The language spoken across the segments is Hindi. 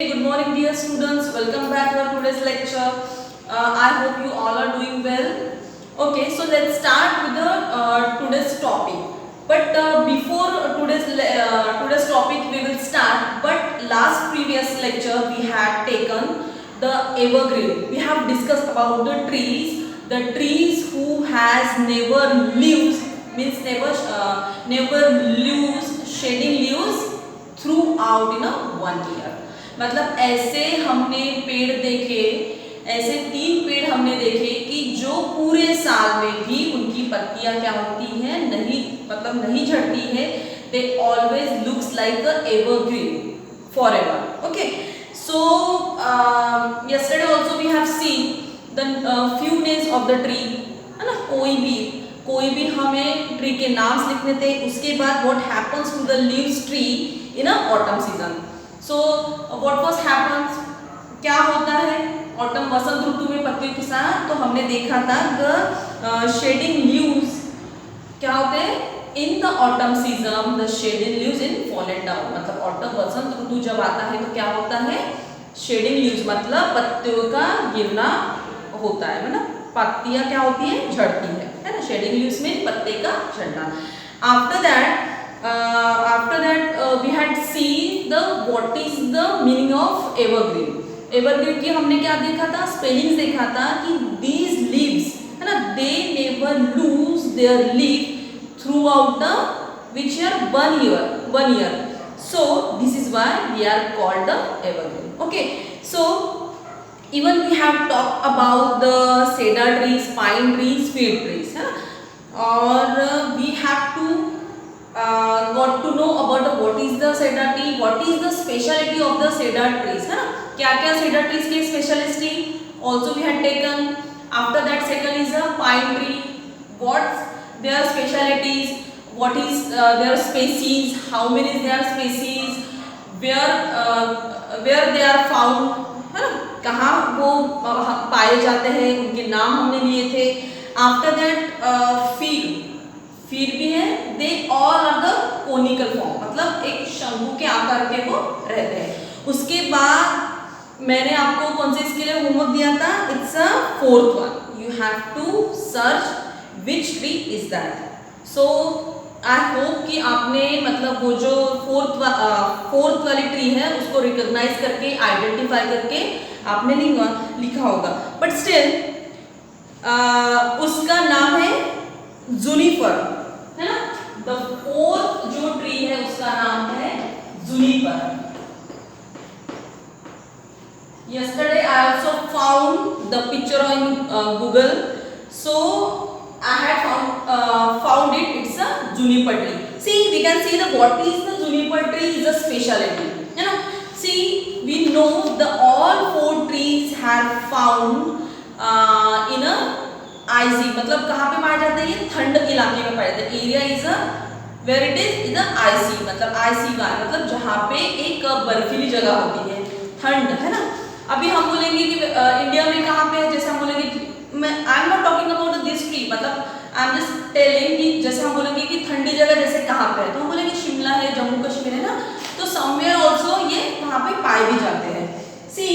Good morning dear students, welcome back to our today's lecture. I hope you all are doing well. Okay, so let's start with the today's topic. But before today's topic we will start, but last previous lecture we had taken the evergreen. We have discussed about the trees who has never leaves, means never lose shedding leaves throughout in a 1 year. मतलब ऐसे हमने पेड़ देखे, ऐसे 3 पेड़ हमने देखे कि जो पूरे साल में भी उनकी पत्तियां क्या होती हैं, नहीं झड़ती है. They always looks like a evergreen forever. Okay, so yesterday also we have seen the few names of the tree, है ना. कोई भी हमें ट्री के नाम लिखने थे. उसके बाद what happens to the leaves tree in a autumn season. So what was happens, क्या होता है ऑटम वसंत ऋतु में पत्तियों के साथ. तो हमने देखा था द शेडिंग लीव्स क्या होते हैं in the autumn season. The shedding leaves in fallen down, मतलब ऑटम वसंत ऋतु जब आता है तो क्या होता है शेडिंग लीव्स, मतलब पत्तियों का गिरना होता है ना. पत्तियां क्या होती है झड़ती है ना. शेडिंग लीव्स में पत्ते का झड़ना. After that we had seen the what is the meaning of evergreen. evergreen की हमने क्या देखा था, स्पेलिंग्स देखा था कि these leaves है ना, they never lose their leaf throughout the which year, 1 year. So this is why we are called the evergreen. Okay, so even we have talked about the cedar trees, pine trees, fir trees है ना. और we have to got to know about what is the cedar tree, what is the speciality of the cedar trees है ना. क्या क्या cedar trees की speciality also we had taken. After that second is a pine tree, what their specialities, what is their species, how many is their species, where they are found है ना, कहाँ वो पाए जाते हैं, उनके नाम हमने लिए थे. आफ्टर दैट फीर भी है. They all are the conical form, मतलब एक शंकु के आकार के वो रहते हैं. उसके बाद मैंने आपको कौन से इसके लिए होमवर्क दिया था, it's a 4th one. You have to search which tree is that. So I hope कि आपने मतलब वो जो फोर्थ वाली ट्री है उसको रिकॉग्नाइज करके आइडेंटिफाई करके आपने लिखा होगा. बट स्टिल उसका नाम है जूनिपर है ना. द 4th जो ट्री है उसका नाम है Juniper. Yesterday I also found the picture on Google, so I had found it. It's a juniper tree. See, we can see the what is the juniper tree is a specialty. You know, see, we know the all 4 trees have found in a icy, मतलब कहाँ पे पाए जाते हैं ये ठंड इलाके में पाए जाते हैं. Area is a where it is a icy, मतलब आईसी का मतलब जहाँ पे एक बर्फीली जगह होती है, ठंड है ना. अभी हम बोलेंगे कि इंडिया में कहाँ पे है, जैसे हम बोलेंगे I am not talking about this tree, मतलब आई एम जस्ट टेलिंग कि जैसे हम बोलेंगे कि ठंडी जगह जैसे कहाँ पे है, तो हम बोलेंगे शिमला है, जम्मू कश्मीर है ना. तो समवेयर ऑल्सो ये वहाँ पे पाए भी जाते हैं. सी,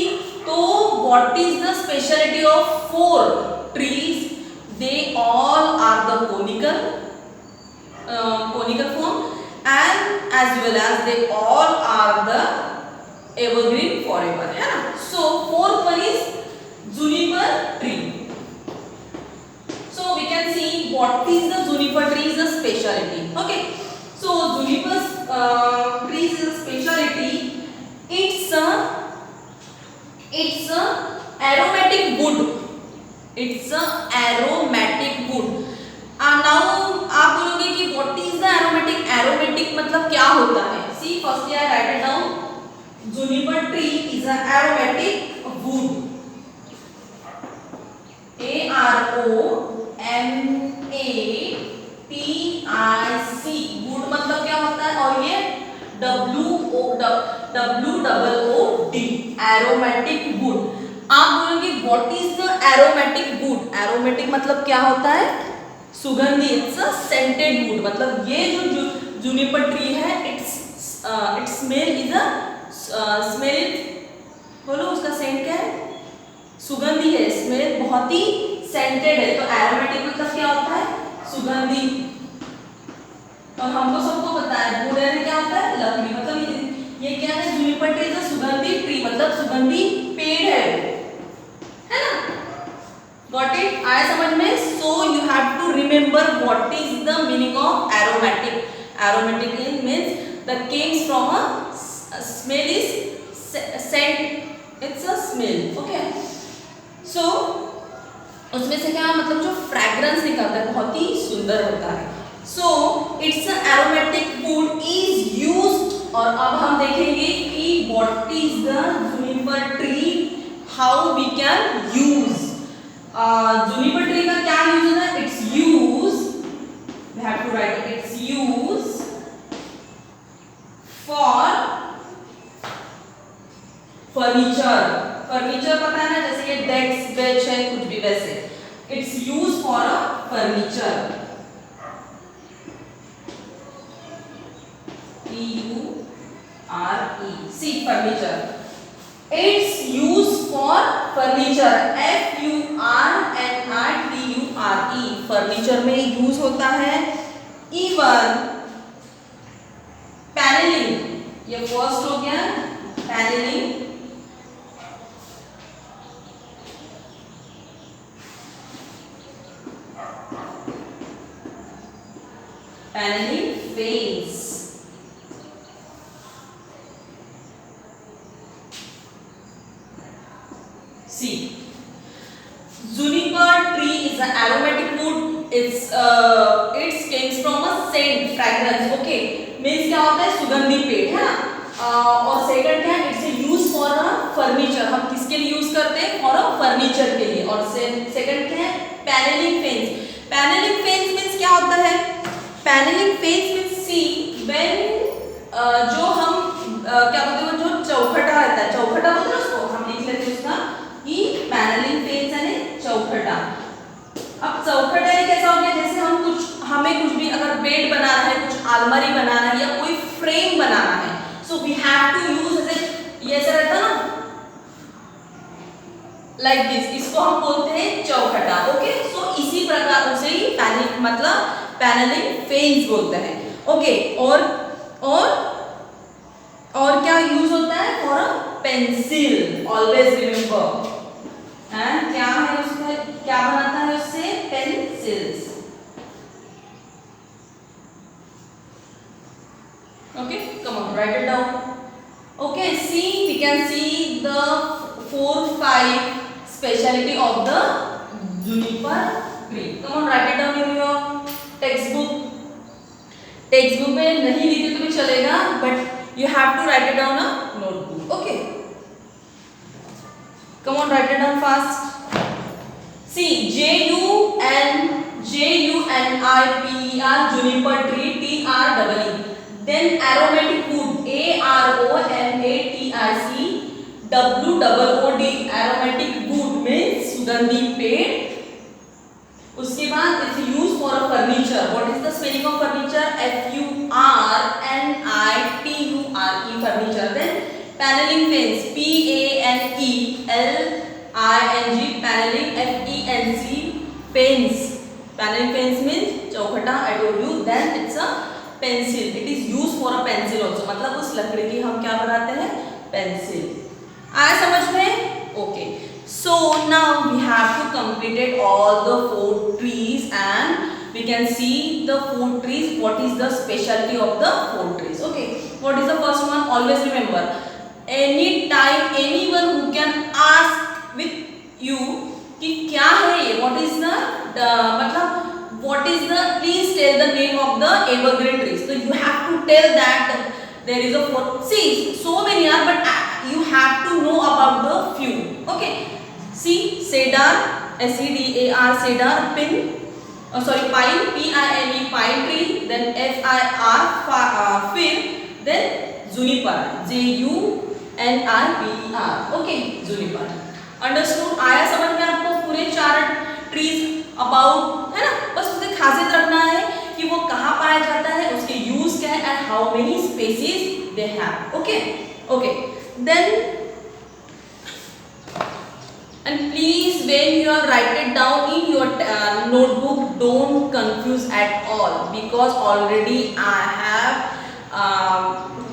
तो what is the speciality of 4 trees. They all are the conical form, and as well as they all are the evergreen forever है ना. So 4th one is juniper tree. So we can see what is the juniper tree is a speciality. Okay, so juniper tree is a speciality. It's a aromatic wood. It's a aromatic wood. Now आप बोलोगे कि what is the aromatic? Aromatic मतलब क्या होता है? See, firstly I write it down. Juniper tree is an aromatic wood. AROMATIC. wood मतलब क्या होता है, और ये WOOD, aromatic wood. आप बोलोगे what is the aromatic would. Aromatic मतलब क्या होता है, सुगंधी. इट्स अ सेंटेड वुड, मतलब ये जो जूनिपर ट्री है इट्स स्मेल इज सुगंधी है, स्मेल बहुत ही सेंटेड है, तो एरोमेटिक मतलब क्या होता है? सुगंधी। और हमको सबको पता है वुड है क्या होता है? लकड़ी। मतलब ये क्या है? जुनिपर ट्री इज सुगंधी ट्री, मतलब सुगंधी पेड़ है ना? Got it? आया समझ में? So you have to remember what is the meaning of aromatic. Aromatic means the comes from a smell is scent, it's a smell. Okay, so उसमें से क्या मतलब जो फ्रेग्रेंस निकलता है बहुत ही सुंदर होता है. So it's a aromatic wood is used. और अब हम देखेंगे कि what is the juniper tree, how we can use. Juniper tree का क्या यूज है? It's use, we have to write it's use for furniture. Furniture पता है ना, जैसे ये डेस्क बेंच है कुछ भी वैसे. It's use for a furniture. F-U-R-E, see furniture. It's used for furniture. F-U-R-N-I-T-U-R-E. Furniture में यूज होता है. इवन पैनलिंग, ये फर्स्ट हो गया panelling. Panelling face. See, juniper tree is an aromatic wood. It comes from a scent, fragrance. Okay, means क्या होता है? सुगंधी पेड़ है ना. और सेकंड क्या है? It's use for a furniture. हम किसके लिए यूज करते हैं? फॉर अ फर्नीचर के लिए. और सेकंड क्या है? Panelling fence. Panelling fence means क्या होता है? Panelling fence means see when जो हम क्या बोलते हैं, जो चौखटा रहता है, चौखटा बोलते हैं उसको, हम लिख लेते हैं उसका कि पैनलिंग फेंस यानी चौखटा. अब चौखटा ये कैसा हो गया? जैसे हम हमें कुछ भी अगर बेड बनाना है, कुछ अलमारी बनाना है या कोई फ्रेम बनाना है, so we have to use ऐसे, ये ऐसा रहता ना लाइक दिस, इसको हम बोलते हैं चौखटा. ओके, सो इसी प्रकार उसे ही पैनलिंग मतलब पैनलिंग फेंस बोलते हैं. ओके, और क्या यूज होता है? For a pencil. Always remember. And क्या है उसका, क्या बनाता है उससे? Pencils. Okay, come on, write it down. Okay, see we can see the 4-5 speciality of the juniper tree. Come on, write it down in your text book. Text book में नहीं लिखे तो भी चलेगा, but you have to write it down a notebook. Okay, come on, write it down fast. See, Juniper juniper tree, TREE. Then aromatic wood, AROMATIC WOOD. aromatic wood means सुगंधी पेड़. उसके बाद it's use for a furniture. What is the spelling of furniture? FURNITURE, furniture. Then paneling fence, PANELING, paneling, FENC, fence. Paneling fence means चौखटा. I told you. Then it's a pencil. It is use for a pencil also, मतलब उस लकड़ी की हम क्या बनाते हैं? पेंसिल. आया समझ में? Okay, so now we have to completed all the 4 trees and we can see the 4 trees, what is the specialty of the 4 trees. Okay, what is the first one? Always remember, anytime anyone who can ask with you कि क्या है ये, what is the मतलब what is the, please tell the name of the evergreen trees. So you have to tell that there is a 4, see so many are, but you have to know about the few. Okay, see, cedar, CEDAR, cedar. Pine, pine, PINE, pine tree. Then FIR, fir. Then juniper, JUNIPER. Okay, juniper. Understood? आया समझ में आपको? पूरे 4 ट्रीज अबाउट है ना. बस उसे खासियत रखना है कि वो कहाँ पाया जाता है, उसके यूज क्या है, and how many species they have. Okay, okay. Then and please write it down in your notebook, don't confuse at all, because already I have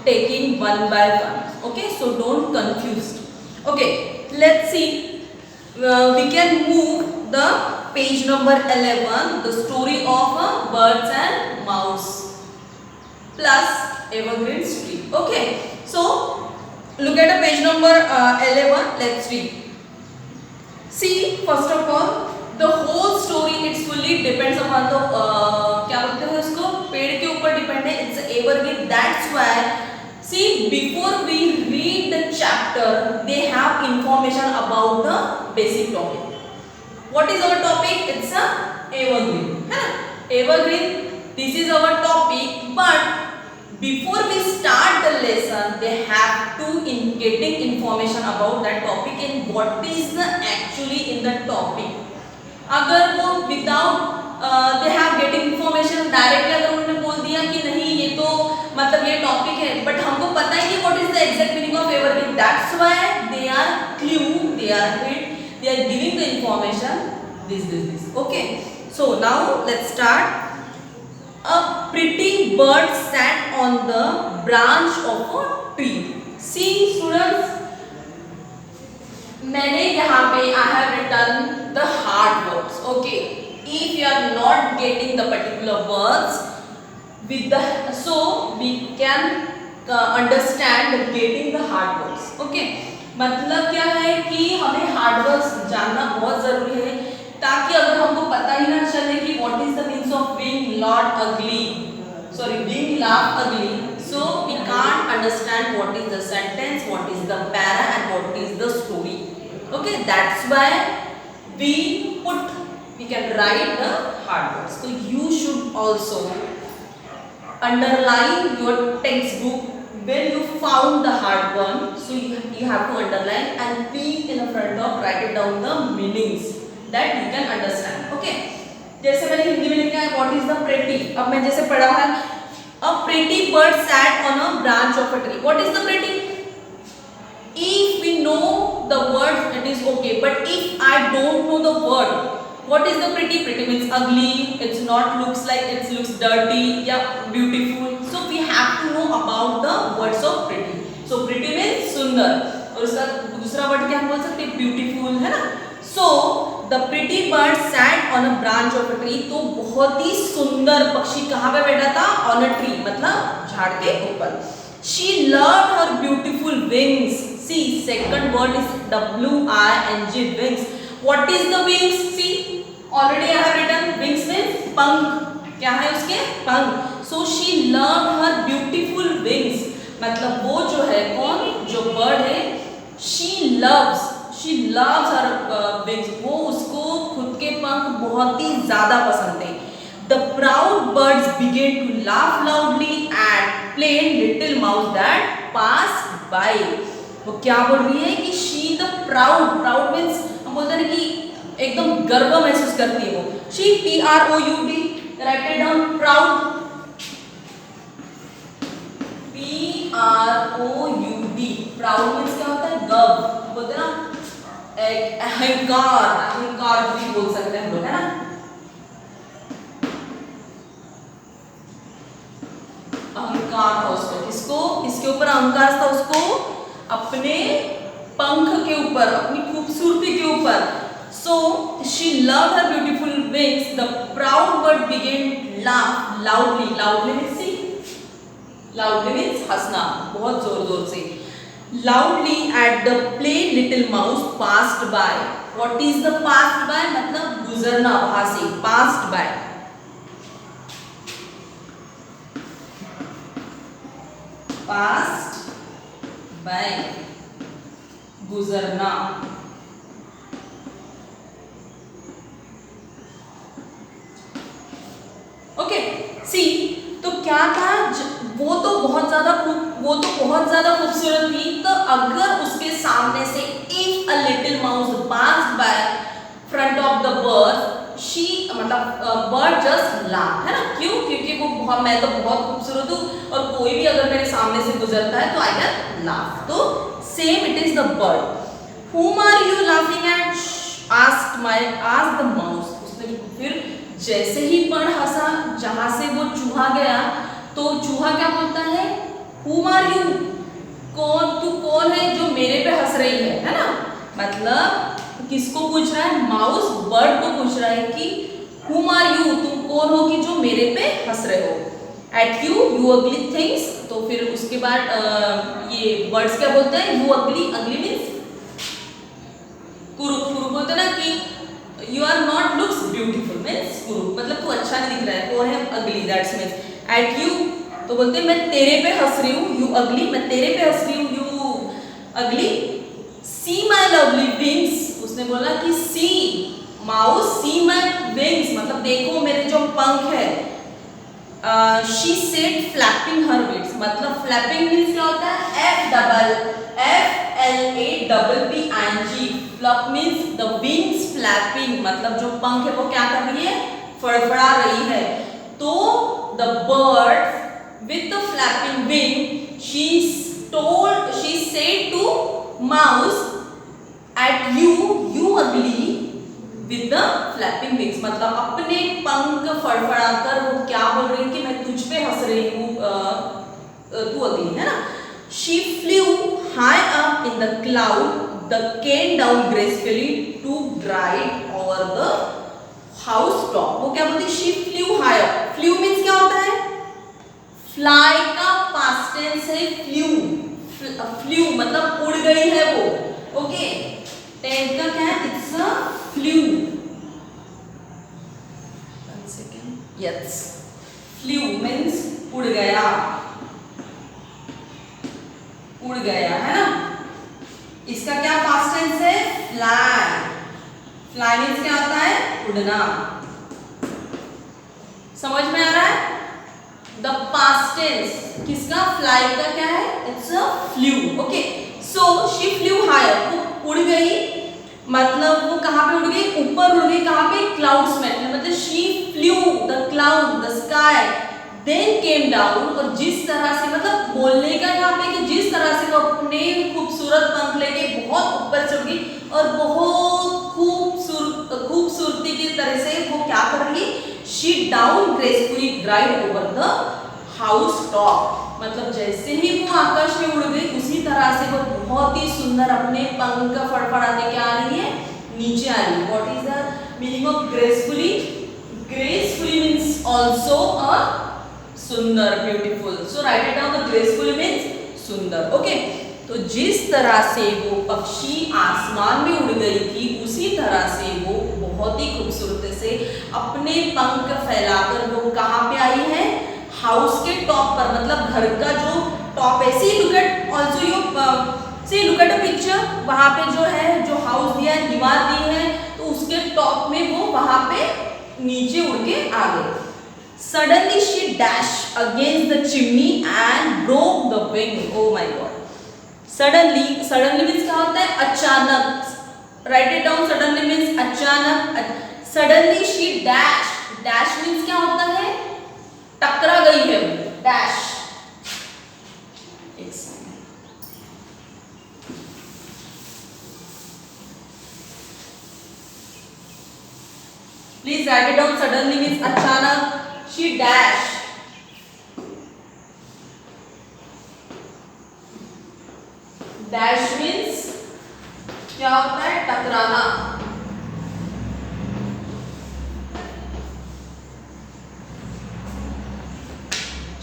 taking one by one. Okay, so don't confuse. Okay, let's see. We can move the page number 11, the story of birds and mouse plus evergreen tree. Okay, so look at the page number 11. Let's read. See, first of all, the whole story it's fully depends upon the क्या बोलते हैं उसको, पेड़ के ऊपर डिपेंड है. It's evergreen. That's why see, before we read the chapter, they have information about the basic topic. What is our topic? It's a evergreen. है ना? Evergreen. This is our topic, but before we start the lesson, they have to getting information about that topic and what is the actually in the topic. अगर वो without they have getting information directly, अगर उन्होंने बोल दिया कि नहीं ये तो मतलब ये टॉपिक है, बट हमको पता है कि what is the exact meaning of evergreen. That's why they are clue, they are hint, they are giving the information. This. Okay. So now let's start. A pretty bird sat on the branch of a tree. See students, मैंने यहाँ पे I have written the hard words. Okay, if you are not getting the particular words with the, so we can understand getting the hard words. Okay, मतलब क्या है कि हमें hard words जानना बहुत जरूरी है, ताकि अगर हमको पता ही ना चले कि what is the means of being laughed ugly, being laughed ugly, so we can't understand what is the sentence, what is the para and what is the story. Okay, that's why we can write the hard words. So you should also underline your textbook when you found the hard one. So you have to underline and be in the front of write it down the meanings that you can understand. Okay, जैसे मैंने हिंदी में लिखा है what is the pretty, अब मैं जैसे पढ़ा है a pretty bird sat on a branch of a tree. What is the pretty? If we know the word it is okay, but if I don't know the word, what is the pretty? Pretty means ugly, it's not looks like, it looks dirty, yeah, beautiful. So we have to know about the words of pretty. So pretty means सुंदर, और उसका दूसरा वर्ड क्या हम बोल सकते हैं? ब्यूटीफुल, है ना? So the pretty bird sat on a branch of a tree. तो बहुत ही सुंदर पक्षी कहाँ पे बैठा था? On a tree, मतलब झाड़ के ऊपर. She loved her beautiful wings. See, second word is W-I-N-G, wings. What is the wings? See, already I have written wings means पंख. क्या है उसके? पंख. So she loved her beautiful wings. मतलब वो जो है कौन? जो bird है, she loves her wings. वो उसको खुद के पंख बहुत ही ज़्यादा पसंद है. The proud birds began to laugh loudly at plain little mouse that passed by. वो क्या बोल रही है कि she the proud means हम बोलते हैं कि एकदम गर्व महसूस करती है वो. She P-R-O-U-D, write it down, proud. P-R-O-U-D, proud means क्या होता है? गर्व. बोलते हैं ना अहंकार भी बोल सकते हैं हम लोग, है ना? अहंकार था उसको, किसको? इसके ऊपर अहंकार था उसको, अपने पंख के ऊपर, अपनी खूबसूरती के ऊपर. So she loved her beautiful wings. The proud bird began to laugh loudly. Loudly means see, loudly means हंसना, बहुत जोर से. Loudly at the plain little mouse passed by. What is the passed by? मतलब गुजरना वहां से, passed by. Passed by, गुजरना. Okay, see, तो क्या था? वो तो बहुत ज्यादा खूबसूरत थी. तो अगर उसके सामने से if a little mouse passed by front of the bird, she मतलब bird just laughed, है ना? क्यों? क्योंकि वो बहुत, मैं तो बहुत खूबसूरत हूँ और कोई भी अगर मेरे सामने से गुजरता है तो I can laugh. तो same it is the bird. Whom are you laughing at? asked the mouse, उसने फिर जैसे ही पण हंसा, जहां से वो चूहा गया, तो चूहा क्या बोलता है, Who are you? तू कौन है जो मेरे पे हंस रही है ना? मतलब किसको पूछ रहा है, माउस बर्ड को पूछ रहा है कि Whom are you? तुम कौन हो कि जो मेरे पे हंस रहे हो? At you ugly things. तो फिर उसके बाद ये वर्ड्स क्या बोलते हैं, you ugly मीन्स कुरूप बोलते ना कि you are not looks beautiful means कुरूप, मतलब तू अच्छा नहीं दिख रहा है, कौन है ugly, that's means at you तो बोलते हैं मैं तेरे पे हंस रही हूँ, you ugly, मैं तेरे पे हंस रही हूँ, you ugly. See my lovely wings, उसने बोला कि see mouse, see my wings मतलब देखो मेरे जो पंख है. She said flapping her wings, मतलब flapping means क्या होता है, FLAPPING, flap means the wings flapping, मतलब जो पंख है वो क्या कर रही है, फड़फड़ा रही है. तो the bird with the flapping wing, she said to mouse, at you ugly with the flapping wings, मतलब अपने पंख फड़फड़ाकर वो क्या बोल रही है कि मैं तुझ पे हंस रही हूँ, तू अगली है ना. She flew high up in the cloud, the came down gracefully to glide over the house top. वो क्या बोलती है, she flew high up. Flew means क्या होता है, fly का past tense है flew मतलब उड़ गई है वो. ओके, टेंथ का क्या है, it's a flew. Yes, flew means उड़ गया है ना. इसका क्या पास्ट टेंस है, फ्लाई मीन्स क्या होता है, उड़ना. समझ में आ रहा है, द पास्ट टेंस किसका, फ्लाई का क्या है, it's a flew. Okay, so she flew higher, वो उड़ गई, मतलब वो कहाँ पे उड़ गई, ऊपर उड़ गई, कहाँ पे, क्लाउड्स में, मतलब she flew the cloud the sky, then came down. और जिस तरह से, मतलब बोलने का यहाँ पे कि जिस तरह से वो अपने खूबसूरत पंख लेके बहुत ऊपर चढ़ गई और बहुत खूबसूरती की तरह से वो क्या कर रही है, she down gracefully glide over the house top, मतलब जैसे ही वो आकाश में उड़ गई उसी तरह से वो बहुत ही सुंदर अपने पंख फड़फड़ाते क्या आ रही है, नीचे आ रही है. What is the meaning of gracefully, gracefully means also a सुंदर, beautiful. So write it down, the gracefully means सुंदर. ओके, तो जिस तरह से वो पक्षी आसमान में उड़ गई थी उसी तरह से वो बहुत ही खूबसूरती से अपने पंख फैलाकर वो कहाँ पे आई है, हाउस के टॉप पर, मतलब घर का जो टॉप है. See look at also you see look at a picture, वहां पे जो है, जो हाउस दिया है, दीवार दी है, तो उसके टॉप में वो वहां पे नीचे उड़ के आ गए. Suddenly she dash against the chimney and broke the wing. Oh my god, suddenly means क्या होता है, अचानक. Write it down, suddenly means अचानक. Suddenly she dash, dash means क्या होता है, टकरा गई है, dash. Please write it down, suddenly means अचानक, शी डैश. डैश मीन्स क्या होता है, टकराना.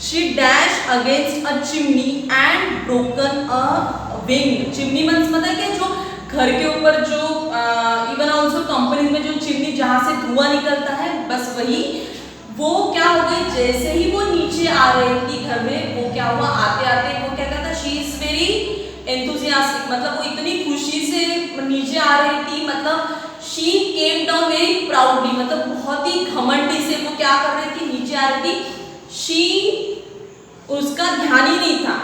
She dashed against a chimney and broken a wing. Chimney मतलब क्या, जो घर के ऊपर जो इवन ऑल्सो कंपनी में जो चिमनी जहाँ से धुआं निकलता है, बस वही, वो क्या हो गई, जैसे ही वो नीचे आ रही थी घर में, वो क्या हुआ, आते आते वो क्या कहता, शी इज वेरी एंथुसियास्टिक, मतलब वो इतनी खुशी से नीचे आ रही थी, मतलब she came down very proudly, मतलब बहुत ही घमंडी से वो क्या कर रही थी, नीचे आ रही थी. शी, उसका ध्यान ही नहीं था,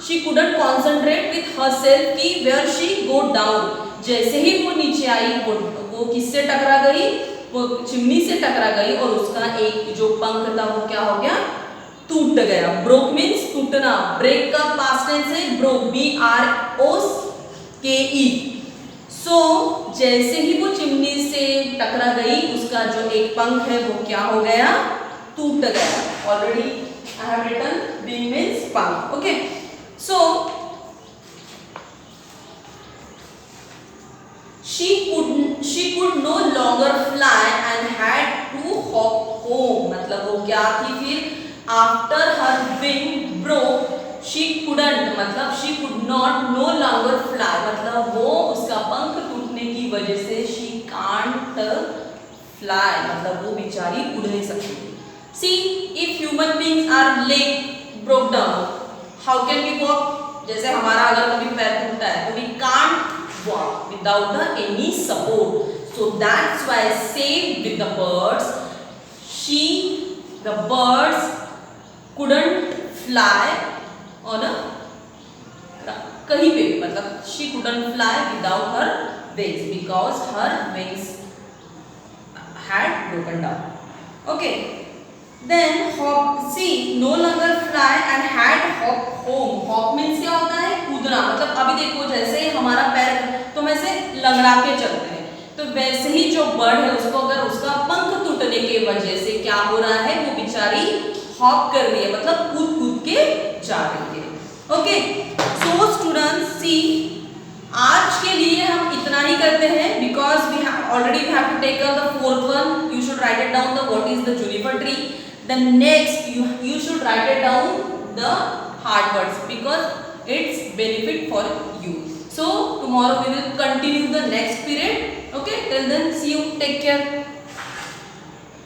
she couldn't concentrate with herself कि where she go down. जैसे ही वो नीचे आई, वो किससे टकरा गई, वो चिमनी से टकरा गई और उसका एक जो पंख था वो क्या हो गया, टूट गया. ब्रोक मीन्स टूटना. ब्रेक का पास्ट टेंस है ब्रोक, BROKE. जैसे ही वो चिमनी से टकरा गई, उसका जो एक पंख है वो क्या हो गया, टूट गया। Already I have written wing means पंख। Okay, so she could no longer fly and had to hop home। मतलब वो क्या थी फिर, after her wing broke she couldn't, मतलब she could not no longer fly, मतलब वो उसका पंख टूटने की वजह से she can't fly, मतलब वो बेचारी उड़ नहीं सकती थी। See, if human beings are leg broke down, how can we walk? जैसे हमारा अगर कभी पैर टूटता है तो we can't walk without any support. So that's why same with the birds, the birds couldn't fly on a कहीं पे, मतलब she couldn't fly without her wings because her wings had broken down. Okay, then hop, see, no longer fly and had hop home. Hop means क्या होता है, कूदना। मतलब अभी देखो जैसे हमारा पैर तो हम ऐसे लंगड़ा के चलते हैं, तो वैसे ही जो बर्ड है उसको अगर उसका पंख टूटने के वजह से क्या हो रहा है, वो बेचारी हॉप कर रही है, मतलब कूद कूद के जा रही है। ओके, सो स्टूडेंट्स सी, आज के लिए हम इतना ही करते हैं because we have already taken the fourth one. You should write it down the what is the juniper tree. The next you should write it down the hard words because it's benefit for you. So tomorrow we will continue the next period. Okay, till then see you, take care.